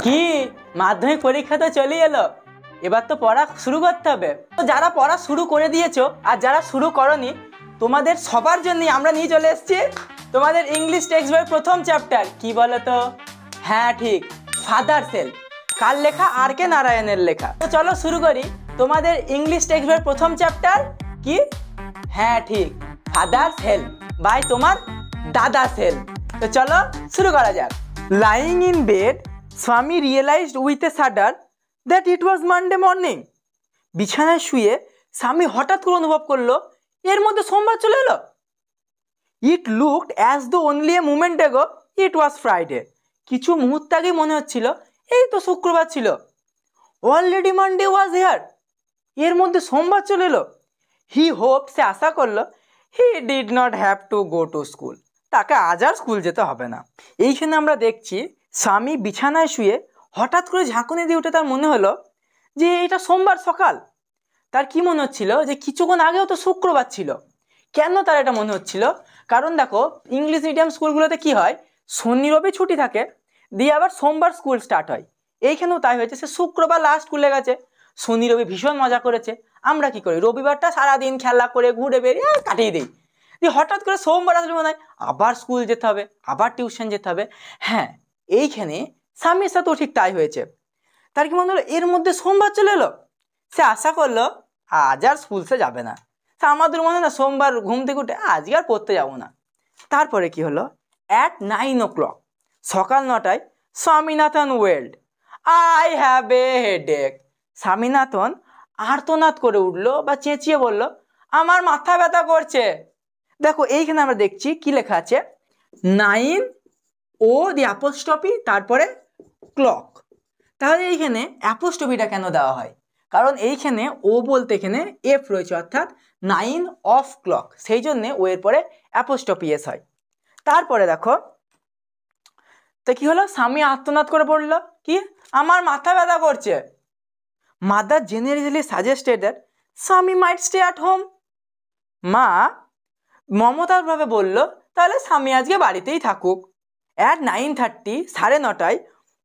কি মাধ্যমিক পরীক্ষা তো চলে এলো, এবার তো পড়া শুরু করতে হবে। তো যারা পড়া শুরু করে দিয়েছো আর যারা শুরু করনি, তোমাদের সবার জন্য আমরা নিয়ে চলে এসেছি তোমাদের ইংলিশ টেক্সট বইয়ের প্রথম চ্যাপ্টার। কি বলো তো? হ্যাঁ ঠিক, ফাদার্স হেল্প। কার লেখা? আর কে নারায়ণের লেখা। তো চলো শুরু করি তোমাদের ইংলিশ টেক্সট বইয়ের প্রথম চ্যাপ্টার। কি? হ্যাঁ ঠিক, ফাদার্স হেল্প বাই তোমার দাদাস হেল্প। তো চলো শুরু করা যাক। Lying in bed, Swami realized with a shudder that it was Monday morning. বিছানায় শুয়ে স্বামী হঠাৎ করে অনুভব করলো এর মধ্যে সোমবার চলে এলো। It looked as though only a moment এগো ইট ওয়াজ ফ্রাইডে। কিছু মুহূর্ত আগেই মনে হচ্ছিল এই তো শুক্রবার ছিল। অলরেডি মানডে ওয়াজ হিয়ার, এর মধ্যে সোমবার চলে এলো। হি হোপ, সে আশা করলো, he did not have to go to school, তাকে আজ আর স্কুল যেতে হবে না। এইখানে আমরা দেখছি স্বামী বিছানায় শুয়ে হঠাৎ করে ঝাঁকুনি দিয়ে উঠে তার মনে হলো যে এটা সোমবার সকাল। তার কি মনে হচ্ছিল যে কিছুক্ষণ আগেও তো শুক্রবার ছিল। কেন তার এটা মনে হচ্ছিল? কারণ দেখো ইংলিশ মিডিয়াম স্কুলগুলোতে কি হয়, শনি রবি ছুটি থাকে, দিয়ে আবার সোমবার স্কুল স্টার্ট হয়। এইখানেও তাই হয়েছে, সে শুক্রবার লাস্ট স্কুলে গেছে, শনি রবি ভীষণ মজা করেছে। আমরা কি করি, রবিবারটা সারাদিন খেলা করে ঘুরে বেরিয়ে কাটিয়ে দিই। দিয়ে হঠাৎ করে সোমবার আসলে মনে হয় আবার স্কুল যেতে হবে, আবার টিউশন যেতে হবে। হ্যাঁ, এইখানে স্বামীর সাথেও ঠিক তাই হয়েছে। তার কি মনে হলো এর মধ্যে সোমবার চলে এলো। সে আশা করলো আজ আর স্কুল সে যাবে না। তা আমাদের মনে না সোমবার ঘুম থেকে উঠে আজকে আর পড়তে যাবো না। তারপরে কি হলো, অ্যাট 9 o'clock, সকাল 9টায়, Swaminathan wailed, I have a headache. Swaminathan আর্তনাদ করে উঠলো বা চেঁচিয়ে বলল আমার মাথা ব্যথা করছে। দেখো এইখানে আমরা দেখছি কি লেখা আছে, 9 ও দি অ্যাপোস্ট্রফি তারপরে ক্লক। তাহলে এইখানে অ্যাপোস্ট্রফিটা কেন দেওয়া হয়? কারণ এইখানে ও বলতে এখানে এফ রয়েছে, অর্থাৎ 9 অফ ক্লক, সেই জন্যে ও এর পরে অ্যাপোস্ট্রফি এস হয়। তারপরে দেখো তো কি হলো, স্বামী আর্তনাদ করে পড়লো কি আমার মাথা ব্যথা করছে। মাদার জেনারেলি সাজেস্টেড দ্যাট স্বামী মাইট স্টে অ্যাট হোম। মা মমতারভাবে বলল তাহলে স্বামী আজকে বাড়িতেই থাকুক। At 9:30, 9:30,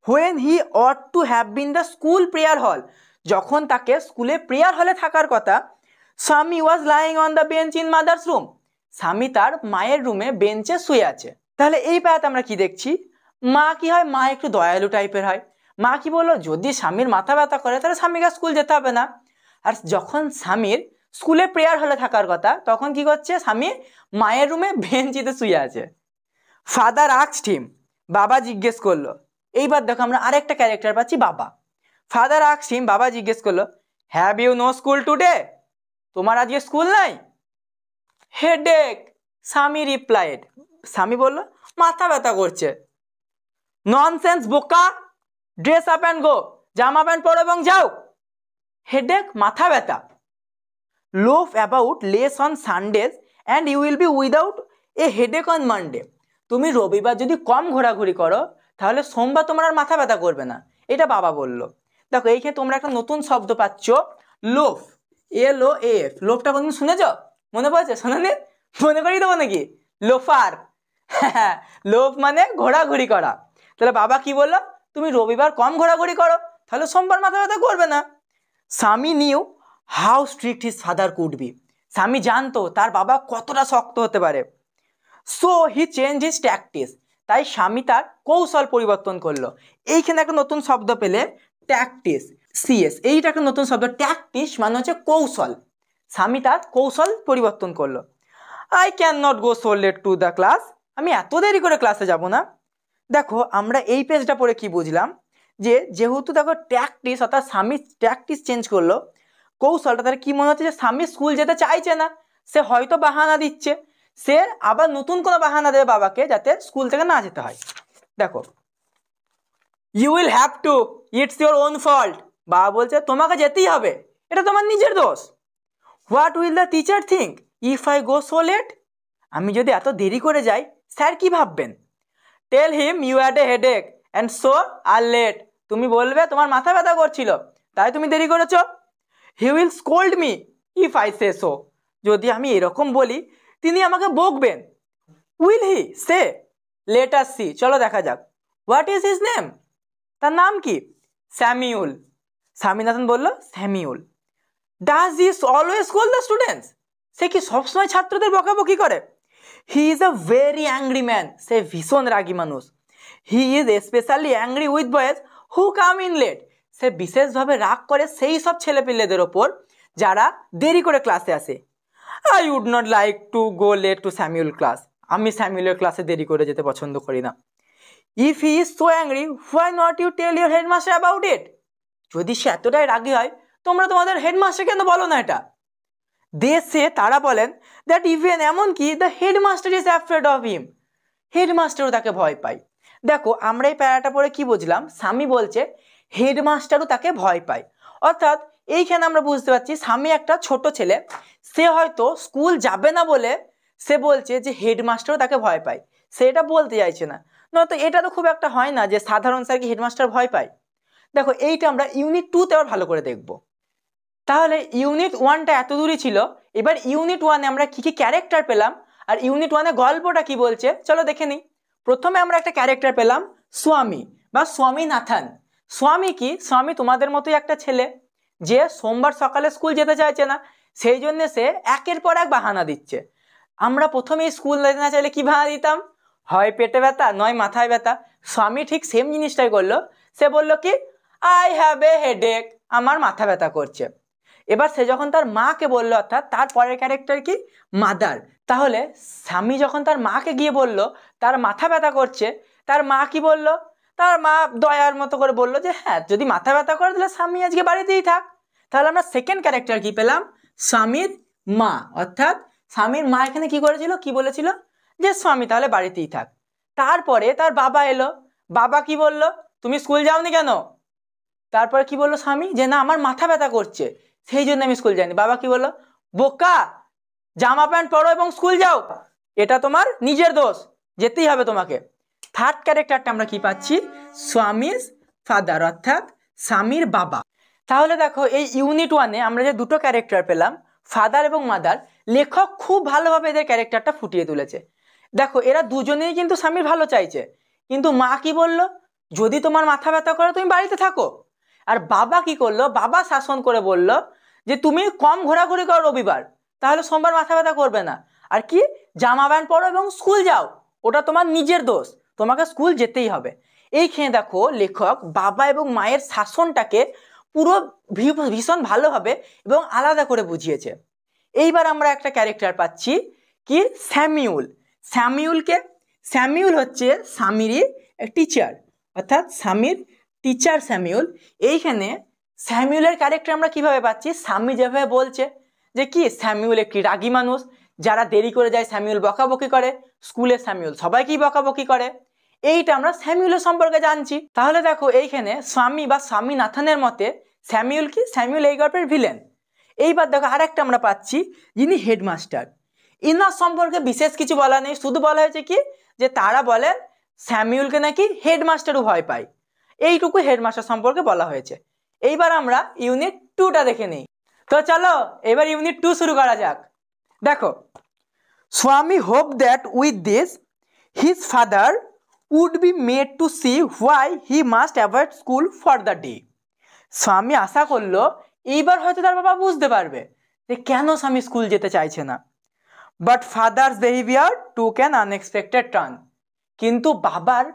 when he ought to have been the school prayer hall, যখন তাকে স্কুলে প্রেয়ার হলে থাকার কথা, Swami was lying on the bench in mother's room. Swami তার মায়ের রুমে বেঞ্চে শুয়ে আছে। তাহলে এই পায়াতে আমরা কি দেখছি, মা কি হয়, মা একটু দয়ালু টাইপের হয়। মা কি বললো, যদি স্বামীর মাথা ব্যথা করে তাহলে স্বামীকে স্কুল যেতে হবে না। আর যখন স্বামীর স্কুলে প্রেয়ার হলে থাকার কথা, তখন কি করছে, স্বামী মায়ের রুমে বেঞ্চিতে শুয়ে আছে। ফাদার আস্কড হিম, বাবা জিজ্ঞেস করলো। এইবার দেখো আমরা আরেকটা ক্যারেক্টার পাচ্ছি, বাবা। ফাদার আস্কড হিম, বাবা জিজ্ঞেস করলো, have you no school today, তোমার আজকে স্কুল নাই? হেডেক, স্বামী রিপ্লাইড, স্বামী বলল মাথা ব্যথা করছে। ননসেন্স বোকা, ড্রেস আপ অ্যান্ড গো, জামা প্যান্ট পরো এবং যাও। হেডেক, মাথা ব্যথা। Loaf about less on Sundays and you will be without a headache on Monday. তুমি রবিবার যদি কম ঘোরাঘুরি করো তাহলে সোমবার তোমার আর মাথা ব্যথা করবে না, এটা বাবা বলল। দেখো এইখানে তোমরা একটা নতুন শব্দ পাচ্ছ, লোফ, LOAF। লোফটা কোনদিন শুনেছ? মনে পড়েছে? শোনোনি? মনে করিয়ে দেবো নাকি? লোফার। হ্যাঁ, লোফ মানে ঘোরাঘুরি করা। তাহলে বাবা কি বললো, তুমি রবিবার কম ঘোরাঘুরি করো তাহলে সোমবার মাথা ব্যথা করবে না। স্বামী new how strict his father could be. স্বামী জানতো তার বাবা কতটা শক্ত হতে পারে। So he change his tactics, তাই স্বামী তার কৌশল পরিবর্তন করলো। এইখানে একটা নতুন শব্দ পেলে, ট্যাকটিস, CS, এইটা একটা নতুন শব্দ। ট্যাকটিস মানে হচ্ছে কৌশল। স্বামী তার কৌশল পরিবর্তন করলো। I can not go so late to the class, আমি এত দেরি করে ক্লাসে যাব না। দেখো আমরা এই পেজটা পড়ে কি বুঝলাম, যে যেহেতু দেখো ট্যাকটিস অর্থাৎ স্বামী ট্যাকটিস চেঞ্জ করলো, কৌশলটা, তার কি মনে হচ্ছে যে স্বামী স্কুল যেতে চাইছে না, সে হয়তো বাহানা দিচ্ছে, সে আবার নতুন কোনো বাহানা দেবে বাবাকে যাতে স্কুল থেকে না যেতে হয়। দেখো you will have to, it's your own fault, বাবা বলছে তোমাকে যেতেই হবে, এটা তোমার নিজের দোষ। What will the teacher think if I go so late, আমি যদি এত দেরি করে যাই স্যার কি ভাববেন। Tell him you had a headache and so are late, তুমি বলবে তোমার মাথা ব্যথা করছিল তাই তুমি দেরি করেছো। He will scold me if I say so, যদি আমি এরকম বলি তিনি আমাকে বকবেন। Will he say, let us see, চলো দেখা যাক। হোয়াট ইজ হিজ নেম, তার নাম কি? স্যামিউল। স্বামীনাথন বলল Samuel. Does this always call the students? সে কি সবসময় ছাত্রদের বকাবকি করে? He is a very angry man. সে ভীষণ রাগী মানুষ। He is specially angry with boys who come in late. সে বিশেষভাবে রাগ করে সেই সব ছেলেপিলেদের ওপর যারা দেরি করে ক্লাসে আসে। I would not like to go late to Samuel class. আমি স্যামিউলের ক্লাসে দেরি করে যেতে পছন্দ করি না। If he is so angry why not you tell your headmaster about it? যদি সে এতটাই রাগী হয় তোমরা তোমাদের হেডমাস্টার কেন বলো না এটা? দেশে তারা বলেন দ্যাট ইভেন এমনকি the headmaster is afraid of him. হেডমাস্টারও তাকে ভয় পায়। দেখো আমরা এই প্যারাটা পড়ে কি বুঝলাম? স্বামী বলছে হেডমাস্টারও তাকে ভয় পায়। অর্থাৎ এইখানে আমরা বুঝতে পারছি স্বামী একটা ছোট ছেলে, সে হয়তো স্কুল যাবে না বলে সে বলছে যে হেডমাস্টারও তাকে ভয় পায়। সে এটা বলতে চাইছে না। নয়তো এটা তো খুব একটা হয় না যে সাধারণ স্যার কি হেডমাস্টার ভয় পায়। দেখো এইটা আমরা ইউনিট 2তে আবার ভালো করে দেখব। তাহলে ইউনিট 1টা এত দূরই ছিল। এবার ইউনিট 1-এ আমরা কি কি ক্যারেক্টার পেলাম আর ইউনিট 1-এ গল্পটা কি বলছে চলো দেখে নিই। প্রথমে আমরা একটা ক্যারেক্টার পেলাম স্বামী বা স্বামীনাথন। স্বামী কি? স্বামী তোমাদের মতোই একটা ছেলে যে সোমবার সকালে স্কুল যেতে চাইছে না, সেই জন্য সে একের পর এক বাহানা দিচ্ছে। আমরা প্রথমেই স্কুল যেতে না চাইলে কি বাহানা দিতাম? হয় পেটে ব্যথা নয় মাথায় ব্যথা। স্বামী ঠিক সেম জিনিসটাই করলো। সে বললো কি আই হ্যাভ এ হেডেক, আমার মাথা ব্যথা করছে। এবার সে যখন তার মাকে বললো, অর্থাৎ তার পরের ক্যারেক্টার কি? মাদার। তাহলে স্বামী যখন তার মাকে গিয়ে বলল তার মাথা ব্যথা করছে, তার মা কি বলল? তার মা দয়ার মতো করে বলল যে হ্যাঁ যদি মাথা ব্যথা করে তাহলে স্বামী আজকে বাড়িতেই থাক। তাহলে আমরা সেকেন্ড ক্যারেক্টার কি পেলাম? স্বামীর মা। অর্থাৎ স্বামীর মা এখানে কি করেছিল? কি বলেছিল? যে স্বামী তাহলে বাড়িতেই থাক। তারপরে তার বাবা এলো। বাবা কি বলল? তুমি স্কুল যাওনি কেন? তারপরে কি বললো স্বামী? যে না আমার মাথা ব্যথা করছে সেই জন্য আমি স্কুল যাইনি। বাবা কি বললো? বোকা, জামা প্যান্ট পরো এবং স্কুল যাও, এটা তোমার নিজের দোষ, যেতেই হবে তোমাকে। থার্ড ক্যারেক্টারটা আমরা কি পাচ্ছি? স্বামীর ফাদার, অর্থাৎ স্বামীর বাবা। তাহলে দেখো এই ইউনিট 1-এ আমরা যে দুটো ক্যারেক্টার পেলাম ফাদার এবং মাদার, লেখক খুব ভালোভাবে এদের ক্যারেক্টারটা ফুটিয়ে তুলেছে। দেখো এরা দুজনেই কিন্তু স্বামীর ভালো চাইছে, কিন্তু মা কি বললো? যদি তোমার মাথা ব্যথা করে তুমি বাড়িতে থাকো। আর বাবা কি করলো? বাবা শাসন করে বলল যে তুমি কম ঘোরাঘুরি করো রবিবার, তাহলে সোমবার মাথা ব্যথা করবে না। আর কি? জামা প্যান্ট পরো এবং স্কুল যাও, ওটা তোমার নিজের দোষ, তোমাকে স্কুল যেতেই হবে। এইখানে দেখো লেখক বাবা এবং মায়ের শাসনটাকে পুরো ভীষণ ভালোভাবে এবং আলাদা করে বুঝিয়েছে। এইবার আমরা একটা ক্যারেক্টার পাচ্ছি কি? স্যামিউল। স্যামিউলকে? স্যামিউল হচ্ছে স্বামীরই টিচার, অর্থাৎ স্বামীর টিচার স্যামিউল। এইখানে স্যামিউলের ক্যারেক্টার আমরা কিভাবে পাচ্ছি? স্বামী যেভাবে বলছে যে কি স্যামিউল একটি রাগী মানুষ, যারা দেরি করে যায় স্যামিউল বকাবকি করে, স্কুলে স্যামিউল সবাইকেই বকাবকি করে, এইটা আমরা স্যামিউলের সম্পর্কে জানছি। তাহলে দেখো এইখানে স্বামী বা স্বামীনাথনের মতে স্যামিউল কি? স্যামিউল এই গল্পের ভিলেন। এইবার দেখো আরেকটা আমরা পাচ্ছি যিনি হেডমাস্টার। ইনার সম্পর্কে বিশেষ কিছু বলা নেই, শুধু বলা হয়েছে কি যে তারা বলেন স্যামিউলকে নাকি হেডমাস্টারও ভয় পায়, এইটুকু হেডমাস্টার সম্পর্কে বলা হয়েছে। এইবার আমরা ইউনিট 2টা দেখে নিই। তো চলো এবার ইউনিট 2 শুরু করা যাক। দেখো Swami hope that with this his father would be made to see why he must avoid school for the day. Swami আশা করলো এইবার হয়তো তার বাবা বুঝতে পারবে যে কেন স্বামী স্কুল যেতে চাইছে না। But father's behaviour took an unexpected turn. কিন্তু বাবার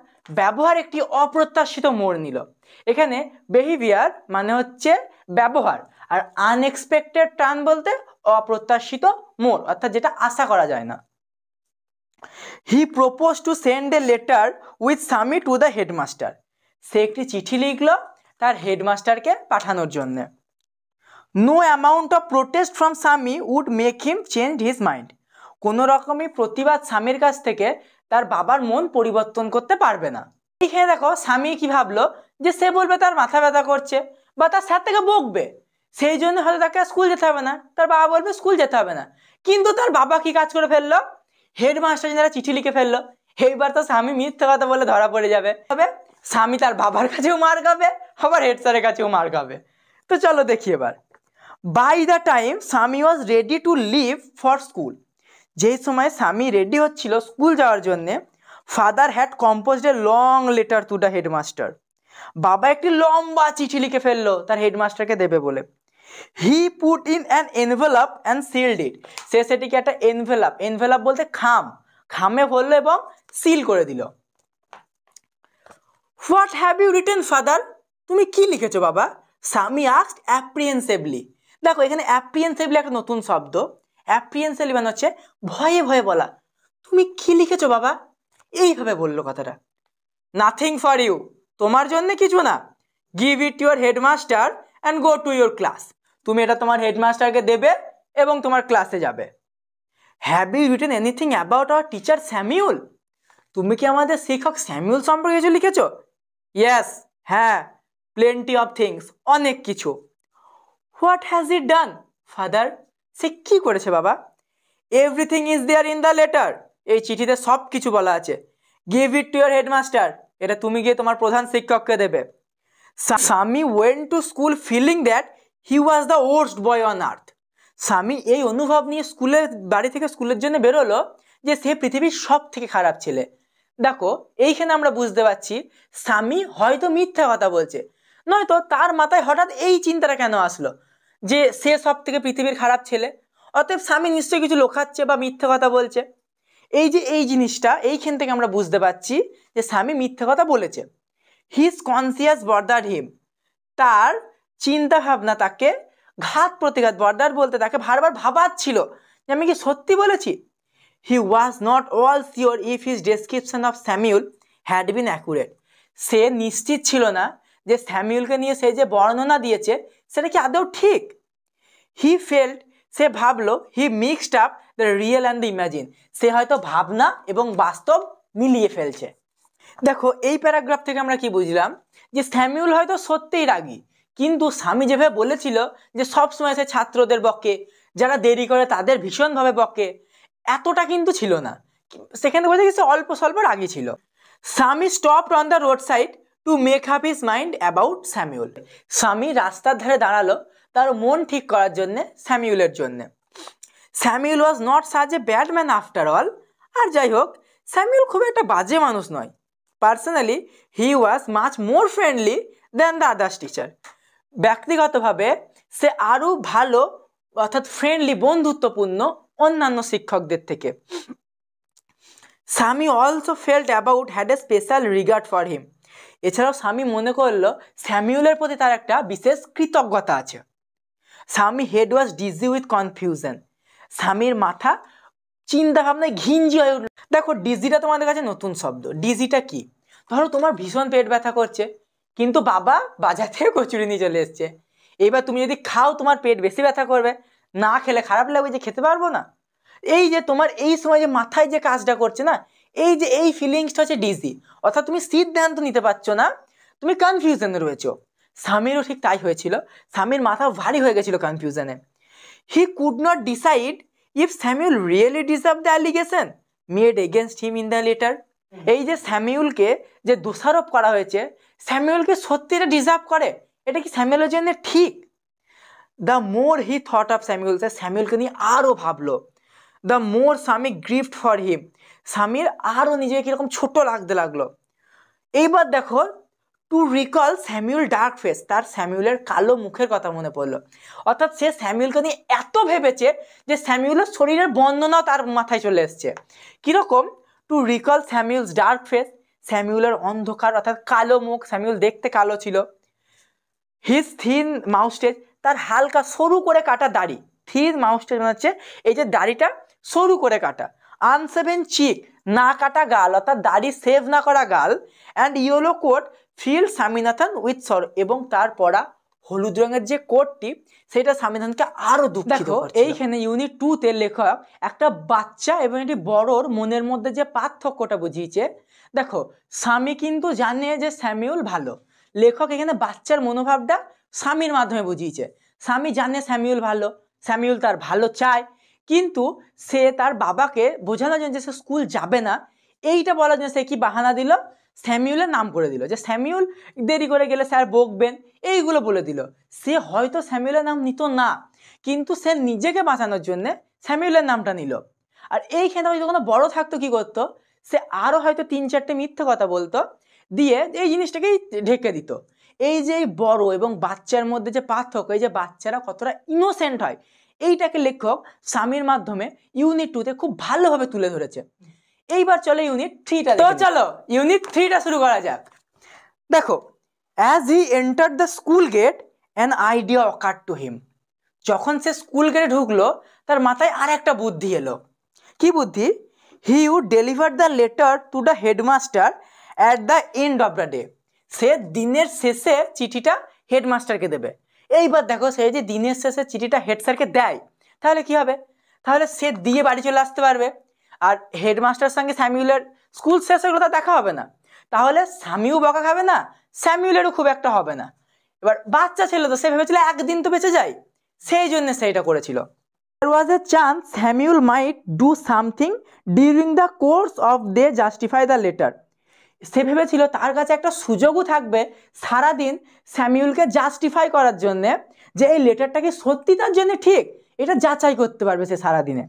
ব্যবহার একটি অপ্রত্যাশিত মোড় নিল। এখানে বিহেভিয়ার মানে হচ্ছে ব্যবহার, আর আনএক্সপেক্টেড টার্ন বলতে অপ্রত্যাশিত মোড়, অর্থাৎ যেটা আশা করা যায় না। He propose to send a letter with Swami to the headmaster. সে একটি চিঠি লিখলো তার হেডমাস্টারকে পাঠানোর জন্য। No amount of protest from Swami would make him change his mind. কোনো রকমই প্রতিবাদ স্বামীর কাছ থেকে তার বাবার মন পরিবর্তন করতে পারবে না। এইখানে দেখো স্বামী কি ভাবলো যে সে বলবে তার মাথা ব্যথা করছে বা তার স্যার থেকে বকবে, সেই জন্য হয়তো তাকে স্কুল যেতে হবে না, তার বাবা বলবে স্কুল যেতে হবে না। কিন্তু তার বাবা কি কাজ করে ফেললো? হেডমাস্টার যারা চিঠি লিখে ফেললো। এইবার তো স্বামী মিথ্যে কথা বলে ধরা পড়ে যাবে। তবে স্বামী তার বাবার কাছেও মার খাবে, আবার হেড স্যারের কাছেও মার খাবে। তো চলো দেখি এবার। By the time Swami was ready to leave for school. যেই সময় স্বামী রেডি হচ্ছিল স্কুল যাওয়ার জন্যে, father had composed a long letter to the headmaster. বাবা একটি লম্বা চিঠি লিখে ফেললো তার হেডমাস্টারকে দেবে বলে। He put in an envelope and sealed it, সে সেটিকে একটা এনভেলপ বলতে খামে ভরলো এবং সিল করে দিল। What have you written father, তুমি কি লিখেছো বাবা? Swami asked apprehensively. দেখো এখানে অ্যাপ্রিহেন্সিভলি একটা নতুন শব্দ। অ্যাপ্রিহেন্সিভলি মানে হচ্ছে ভয়ে ভয়ে বলা। তুমি কি লিখেছো বাবা? এইভাবে বললো কথাটা। নাথিং ফর ইউ, তোমার জন্য কিছু না। Give it to your headmaster and go to your class, তুমি এটা তোমার হেডমাস্টারকে দেবে এবং তোমার ক্লাসে যাবে। Have you written anything about our teacher Samuel, তুমি কি আমাদের শিক্ষক স্যামিউল সম্পর্কে কিছু লিখেছো? ইয়েস, হ্যাঁ, প্লেন্টি অফ থিংস, অনেক কিছু। What has it done father, সে কি করেছে বাবা? Everything is there in the letter, এই চিঠিতে সব কিছু বলা আছে। Give it to your headmaster, এটা তুমি গিয়ে তোমার প্রধান শিক্ষককে দেবে। Swami went to school feeling that he was the worst boy on earth, Swami এই অনুভব নিয়ে বাড়ি থেকে স্কুলের জন্য বেরোলো যে সে পৃথিবীর সব থেকে খারাপ ছেলে। দেখো এইখানে আমরা বুঝতে পারছি সামি হয়তো মিথ্যা কথা বলছে, নয়তো তার মাথায় হঠাৎ এই চিন্তাটা কেন আসলো যে সে সব থেকে পৃথিবীর খারাপ ছেলে। অতএব সামি নিশ্চয়ই কিছু লোকাচ্ছে বা মিথ্যা কথা বলছে। এই জিনিসটা এইখান থেকে আমরা বুঝতে পারছি যে সামি মিথ্যা কথা বলেছে। হিজ কনসিয়াস বর্দার হিম, তার চিন্তা ভাবনা তাকে ঘাত প্রতিঘাত, বর্দার বলতে তাকে বারবার ভাবাচ্ছিল যে আমি কি সত্যি বলেছি। He was not all sure if his description of Samuel had been accurate, সে নিশ্চিত ছিল না যে স্যামিউলকে নিয়ে সে যে বর্ণনা দিয়েছে সেটা কি আদৌ ঠিক। হি ফেল্ট, সে ভাবলো, he mixed up the real and the imagine, সে হয়তো ভাবনা এবং বাস্তব মিলিয়ে ফেলছে। দেখো এই প্যারাগ্রাফ থেকে আমরা কি বুঝলাম যে স্যামিউল হয়তো সত্যিই রাগী, কিন্তু স্বামী যেভাবে বলেছিল যে সবসময় সে ছাত্রদের বকে, যারা দেরি করে তাদের ভীষণভাবে বকে, এতটা কিন্তু ছিল না। সেখানে বোঝা গেছে অল্প স্বল্প রাগী ছিল। স্বামী stopped on the road side to make up his mind about Samuel, স্বামী রাস্তার ধারে দাঁড়ালো তার মন ঠিক করার জন্যে স্যামিউলের জন্যে। Samuel was not such a bad man after all, আর যাই হোক স্যামিউল খুব একটা বাজে মানুষ নয়। Personally he was much more friendly than the others teacher, ব্যক্তিগতভাবে সে আরও ভালো অর্থাৎ ফ্রেন্ডলি বন্ধুত্বপূর্ণ অন্যান্য শিক্ষকদের থেকে। স্বামী also felt about had a special regard for him, এছাড়াও স্বামী মনে করলো স্যামিউলের প্রতি তার একটা বিশেষ কৃতজ্ঞতা আছে। Swami head was dizzy with confusion, স্বামীর মাথা চিন্তা ভাবনায় ঘিঞ্জি হয়ে উঠল। দেখো ডিজিটা তোমাদের কাছে নতুন শব্দ। ডিজিটা কি? ধরো তোমার ভীষণ পেট ব্যথা করছে, কিন্তু বাবা বাজার থেকে কচুরি নিয়ে চলে এসছে। এইবার তুমি যদি খাও তোমার পেট বেশি ব্যথা করবে, না খেলে খারাপ লাগবে যে খেতে পারবো না। এই যে তোমার এই সময় যে মাথায় যে কাজটা করছে না, এই ফিলিংসটা হচ্ছে ডিজি, অর্থাৎ তুমি সিদ্ধান্ত নিতে পারছো না, তুমি কনফিউশনে রয়েছো। স্বামীরও ঠিক তাই হয়েছিল, স্বামীর মাথা ভারী হয়ে গেছিল কনফিউশনে। He could not decide if Samuel really deserve the allegation made against him in the letter, এই যে স্যামিউলকে যে দোষারোপ করা হয়েছে, স্যামিউলকে সত্যি এটা ডিজার্ভ করে, এটা কি স্যামিউলের জন্য ঠিক? The more he thought of Samuel, স্যামিউলকে নিয়ে আরও ভাবলো। দ্য মোর স্বামী গ্রিফট ফর হিম, স্বামীর আরও নিজেকে কীরকম ছোট লাগতে লাগলো। এইবার দেখো two recall Samuel dark face, তার স্যামিউলের কালো মুখের কথা মনে পড়লো। অর্থাৎ সে স্যামিউলকে নিয়ে এত ভেবেছে যে স্যামিউলের শরীরের বর্ণনাও তার মাথায় চলে এসছে। কীরকম? টু রিকল স্যামিউলস ডার্ক ফেস, স্যামিউলের অন্ধকার অর্থাৎ কালো মুখ, স্যামিউল দেখতে কালো ছিল। হিজ থিন মাউস্টেজ, তার হালকা সরু করে কাটা দাড়ি, থিন মাউস্টেজ মানে হচ্ছে এই যে দাড়িটা সরু করে কাটা। আনসেভেন চিক, না কাটা গাল অর্থাৎ দাড়ি সেভ না করা গাল। And yellow coat fill Swaminathan with সর, এবং তার পরা হলুদ রঙের যে কোটটি সেটা স্বামীনাথনকে আরও দুঃখিত করছিল। এইখানে ইউনিট 2-তে লেখক একটা বাচ্চা এবং একটি বড়োর মনের মধ্যে যে পার্থক্যটা বুঝিয়েছে। দেখো স্বামী কিন্তু জানে যে স্যামিউল ভালো, লেখক এখানে বাচ্চার মনোভাবটা স্বামীর মাধ্যমে বুঝিয়েছে। স্বামী জানে স্যামিউল ভালো, স্যামিউল তার ভালো চায়, কিন্তু সে তার বাবাকে বোঝানোর জন্য যে সে স্কুল যাবে না, এইটা বলার জন্য সে কি বাহানা দিল, স্যামিউলের নাম করে দিল, যে স্যামিউল দেরি করে গেলে স্যার বকবেন, এইগুলো বলে দিল। সে হয়তো স্যামিউলের নাম নিত না, কিন্তু সে নিজেকে বাঁচানোর জন্যে স্যামিউলের নামটা নিল। আর এইখানে যদি কোনো বড় থাকতো কি করতো, সে আরও হয়তো 3-4টে মিথ্যে কথা বলতো, দিয়ে এই জিনিসটাকেই ঢেকে দিত। এই যে বড় এবং বাচ্চার মধ্যে যে পার্থক্য, এই যে বাচ্চারা কতটা ইনোসেন্ট হয়, এইটাকে লেখক স্বামীর মাধ্যমে ইউনিট 2-তে খুব ভালোভাবে তুলে ধরেছে। এইবার চলো ইউনিট 3টা। তো চলো ইউনিট 3টা শুরু করা যাক। দেখো, as he enter the school gate an idea occur to him. যখন সে স্কুল গেটে ঢুকলো তার মাথায় আর একটা বুদ্ধি এলো। কি বুদ্ধি? He would deliver the letter to the headmaster at the end of the day. সে দিনের শেষে চিঠিটা হেডমাস্টারকে দেবে। এইবার দেখো, সে যে দিনের শেষে চিঠিটা হেড স্যারকে দেয়, তাহলে কি হবে? তাহলে সে দিয়ে বাড়ি চলে আসতে পারবে, আর হেডমাস্টারের সঙ্গে স্যামিউলের স্কুল শেষ হয়ে গেলে তার দেখা হবে না। তাহলে স্বামীও বকা খাবে না, স্যামিউলেরও খুব একটা হবে না। এবার বাচ্চা ছিল তো, সে ভেবেছিল একদিন তো বেঁচে যায়, সেই জন্য সেইটা করেছিল। There was a chance Samuel might do something during the course of they justify the letter. সে ভেবেছিল তার কাছে একটা সুযোগও থাকবে সারাদিন স্যামিউলকে জাস্টিফাই করার জন্যে, যে এই লেটারটা কি সত্যি তার জন্য ঠিক, এটা যাচাই করতে পারবে সে সারাদিনে।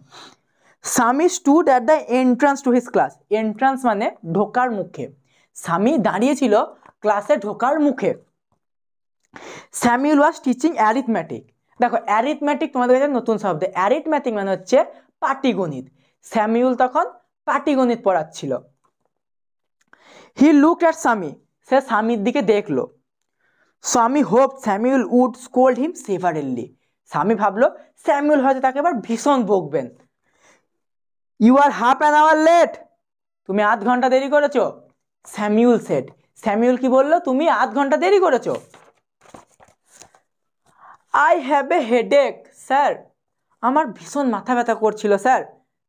স্বামী stood at the entrance to his class. Entrance মানে ঢোকার মুখে। স্বামী দাঁড়িয়েছিল ক্লাসে ঢোকার মুখে। Samuel was teaching arithmetic. দেখো, অ্যারিথমেটিক তোমাদের কাছে নতুন শব্দ। অ্যারিথমেটিক মানে হচ্ছে পাটিগণিত। স্যামিউল তখন পাটিগণিত পড়াচ্ছিল। হি লুকড অ্যাট স্বামী। সে স্বামীর দিকে দেখলো। Swami hope Samuel would scold him severely. Swami ভাবলো স্যামিউল হয়তো তাকে এবার ভীষণ বকবেন। You are half an hour late. তুমি আধ ঘন্টা দেরি করেছো। Samuel said. স্যামিউল কি বললো? তুমি আধ ঘন্টা দেরি করেছো। I have a headache sir. আমার ভীষণ মাথা ব্যথা করছিল স্যার।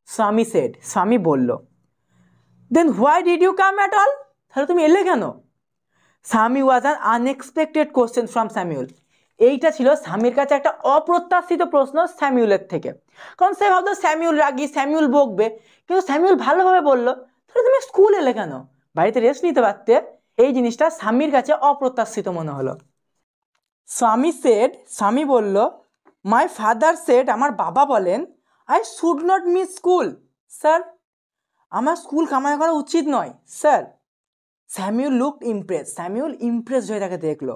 স্বামী সেড। স্বামী বলল। Then why did you come at all? তাহলে তুমি এলে কেন? Swami was an unexpected question from Samuel. এইটা ছিল স্বামীর কাছে একটা অপ্রত্যাশিত প্রশ্ন স্যামিউলের থেকে। কারণ সে ভাবতো স্যামিউল রাগী, স্যামিউল বকবে, কিন্তু স্যামিউল ভালোভাবে বলল, তাহলে তুমি স্কুল এলে কেন? বাড়িতে রেস্ট নিতে পারতে। এই জিনিসটা স্বামীর কাছে অপ্রত্যাশিত মনে হলো। স্বামী সেড। স্বামী বলল, মাই ফাদার সেড। আমার বাবা বলেন, I should not miss school sir. আমার স্কুল কামাই করা উচিত নয় sir. Samuel looked impress. Samuel impressed হয়ে তাকে দেখলো।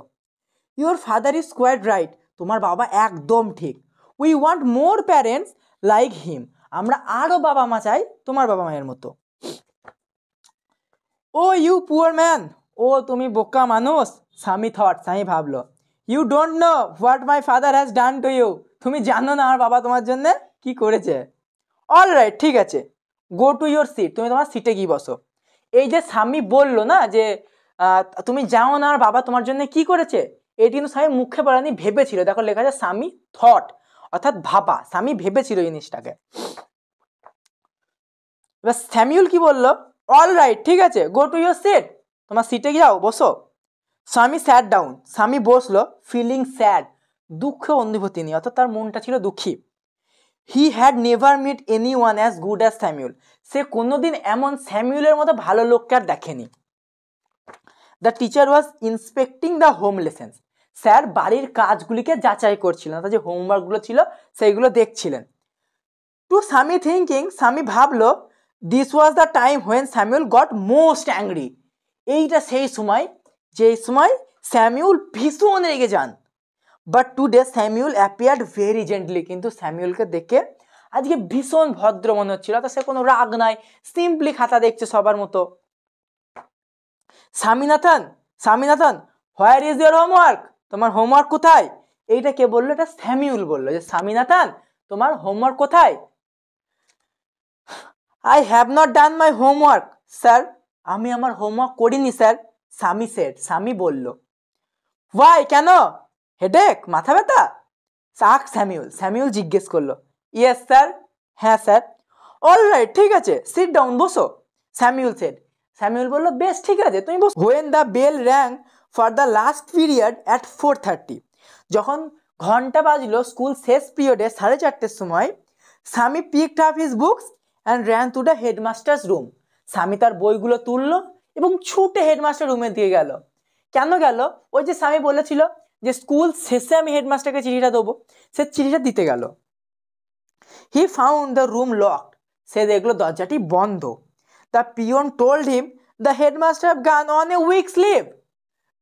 Your father is quite right. তোমার বাবা একদম ঠিক। We want more parents like him. আমরা আরও বাবা মা চাই তোমার বাবা মায়ের মতো। Oh you poor man. ও তুমি বোকা মানুষ। স্বামী থট। স্বামী ভাবলো, you don't know what my father has done to you. তুমি জানো না আমার বাবা তোমার জন্য কি করেছে। অল রাইট, ঠিক আছে, গো টু ইউর সিট। তুমি তোমার সিটে গিয়ে বসো। এই যে স্বামী বললো না যে তুমি জানো না আর বাবা তোমার জন্য কি করেছে, এটি কিন্তু স্বামী মুখে বলেনি, ভেবেছিল। দেখো লেখা আছে স্বামী থট, অর্থাৎ ভাবা। স্বামী ভেবেছিল জিনিসটাকে। এবার স্যামিউল কি বললো? অল রাইট, ঠিক আছে, গো টু ইউর সিট। তোমার সিটে যাও, বসো। স্বামী স্যাট ডাউন। স্বামী বসলো। Feeling sad. দুঃখ অনুভূতি নিয়ে, অর্থাৎ তার মনটা ছিল দুঃখী। He had never meet anyone as good as Samuel. সে কোনোদিন এমন স্যামিউলের মতো ভালো লোককে আর দেখেনি। The teacher was inspecting the home lessons. Sir বাড়ির কাজগুলিকে যাচাই করছিলেন, অর্থাৎ যে হোমওয়ার্কগুলো ছিল সেইগুলো দেখছিলেন। টু স্বামী থিঙ্কিং। স্বামী ভাবলো, this was the time when Samuel goat most angry. এইটা সেই সময় যেই সময় স্যামিউল ভীষণ রেগে যান। But today Samuel appeared very gently. কিন্তু স্যামিউলকে দেখে আজকে ভীষণ ভদ্র মনে হচ্ছিল, তা সে কোনো রাগ নাই, সিম্পলি খাতা দেখছে সবার মতো। Swaminathan, Swaminathan, where is your homework? তোমার হোমওয়ার্ক কোথায়? এইটা কে বললো? এটা স্যামিউল বললো যে স্বামীনাথন তোমার হোমওয়ার্ক কোথায়? I have not done my homework sir. আমি আমার হোমওয়ার্ক করিনি স্যার। স্বামী সেড। স্বামী বলল। ওয়াই, কেন? হেডেক, মাথা ব্যথা? স্যামিউল। স্যামিউল জিজ্ঞেস করলো। Yes sir. হ্যাঁ স্যার। অল রাইট, ঠিক আছে, সিট ডাউন, বসো। Samuel said. স্যামিউল বললো, বেশ ঠিক আছে, তুমি বসো। When the bell rang for the last period at 4:30। যখন ঘন্টা বাজলো স্কুল শেষ পিরিয়ডে 4:30 সময়, Swami picked up his books and ran to the headmaster's room. Swami তার বইগুলো তুললো এবং ছুটে হেডমাস্টার রুমে দিয়ে গেল। কেন গেল? ওই যে স্বামী বলেছিল যে স্কুল শেষে আমি হেডমাস্টারকে চিঠিটা দেবো, সে চিঠিটা দিতে গেল। He found the room locked. সে দেখলো দরজাটি বন্ধ। The peon told him the headmaster have gone on a week's leave.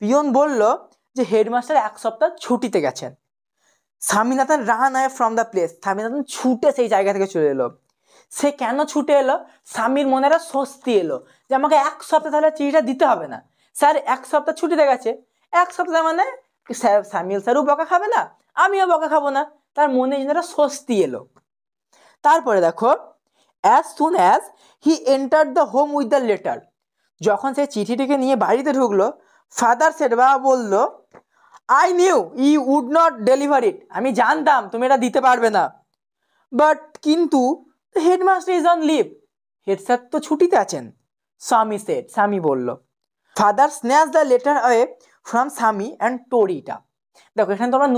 Peon বলল যে হেডমাস্টার 1 সপ্তাহ ছুটিতে গেছেন। Swaminathan run away from the place. Swaminathan ছুটে সেই জায়গা থেকে চলে এলো। সে কেন ছুটে এলো? স্বামীর মনে একটা স্বস্তি এলো যে আমাকে 1 সপ্তাহ তাহলে চিঠিটা দিতে হবে না। স্যার 1 সপ্তাহ ছুটিতে গেছে, 1 সপ্তাহ মানে স্যামুয়েল স্যারও বকা খাবে না, আমিও বকা খাবো না। তার মনে যেন একটা স্বস্তি এলো। তারপরে দেখো, as soon as he enter the home with the letter. যখন সে চিঠিটিকে নিয়ে বাড়িতে ঢুকলো, ফাদার সেড, বাবা বলল, I knew you would not deliver it. আমি জানতাম তুমি এটা দিতে পারবে না। বাট কিন্তু headmaster is on leave. Head sir তো ছুটিতে আছেন। স্বামী সেড, স্বামী বলল। Father snatch the letter away from Swami and tore it up. দেখো এখানে তোমরা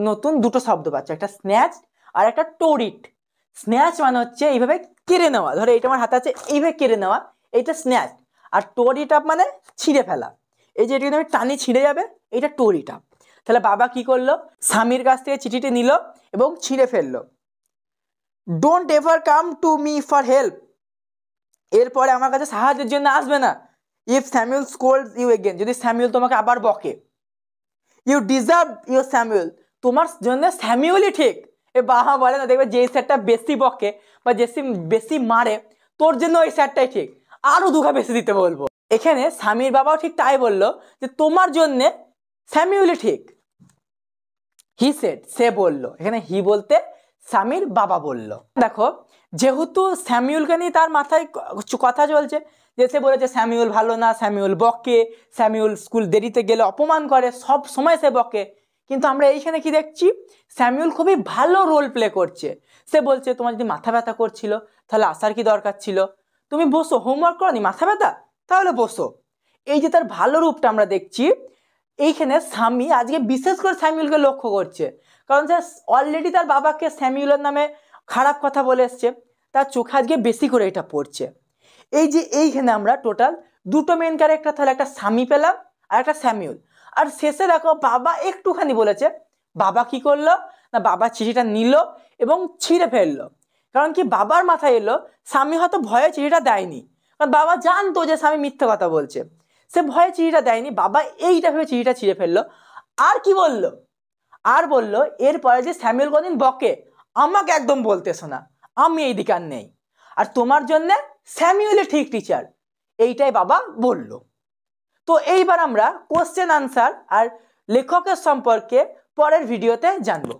নতুন দুটো শব্দ পাচ্ছ, একটা স্ন্যাচ আর একটা টোর ইট। স্ন্যাচ মানে হচ্ছে এইভাবে কেড়ে নেওয়া, ধরো এইটা আমার হাতে আছে, এইভাবে কেড়ে নেওয়া, এইটা স্ন্যাচ। আর টোর ইট আপ মানে ছিঁড়ে ফেলা। এই যে এটা আমি টানি ছিঁড়ে যাবে, এইটা টোর ইট আপ। তাহলে বাবা কি করলো? স্বামীর কাছ থেকে চিঠিটি নিল এবং ছিঁড়ে ফেললো। Don't ever come to me for help. এরপরে আমার কাছে সাহায্যের জন্য আসবে না। If Samuel scolds you again, যদি স্যামুয়েল তোমাকে আবার বকে। ইউ ডিজার্ভ ইউর স্যামুয়েল, তোমার জন্য স্যামুয়েলই ঠিক। এ বাহা বলে না, দেখবে যে স্যারটা বেশি বকে বা বেশি মারে, তোর জন্য ওই স্যারটাই ঠিক, আরো দুঘা বেশি দিতে বলবো। এখানে স্বামীর বাবাও ঠিক তাই বললো যে তোমার জন্যে স্যামুয়েলই ঠিক। হি সেড, সে বলল। এখানে হি বলতে স্বামীর বাবা বলল। দেখো যেহেতু স্যামুয়েলকে নিয়ে তার মাথায় কথা চলছে, যে সে বলেছে স্যামুয়েল ভালো না, স্যামুয়েল বকে, স্যামুয়েল স্কুল দেরিতে গেলে অপমান করে, সব সময় সে বকে। কিন্তু আমরা এইখানে কি দেখছি? স্যামুয়েল খুবই ভালো রোল প্লে করছে। সে বলছে তোমার যদি মাথা ব্যথা করছিল তাহলে আসার কি দরকার ছিল, তুমি বসো, হোমওয়ার্ক করনি, মাথা ব্যথা, তাহলে বসো। এই যে তার ভালো রূপটা আমরা দেখছি। এইখানে স্বামী আজকে বিশেষ করে স্যামুয়েলকে লক্ষ্য করছে, কারণ সে অলরেডি তার বাবাকে স্যামুয়েলের নামে খারাপ কথা বলে এসছে, তার চোখে আজকে বেশি করে এটা পড়ছে। এই যে এইখানে আমরা টোটাল দুটো মেন ক্যারেক্টার, তাহলে একটা স্বামী পেলাম আর একটা স্যামুয়েল। আর শেষে দেখো বাবা একটুখানি বলেছে। বাবা কি করলো না, বাবা চিঠিটা নিল এবং ছিঁড়ে ফেললো। কারণ কি, বাবার মাথায় এলো স্বামী হয়তো ভয়ে চিঠিটা দেয়নি, কারণ বাবা জানতো যে স্বামী মিথ্যে কথা বলছে, সে ভয়ে চিঠিটা দেয়নি। বাবা এইটা ভেবে চিঠিটা ছিঁড়ে ফেললো। আর কি বললো? আর বললো এরপরে যে স্যামুয়েল কোনদিন বকে আমাকে একদম বলতে শোনা, আমি এই দিকে আর নেই, আর তোমার জন্য স্যামুয়েলই ঠিক টিচার, এইটাই বাবা বলল। তো এইবার আমরা কোশ্চেন আনসার আর লেখকের সম্পর্কে পরের ভিডিওতে জানবো।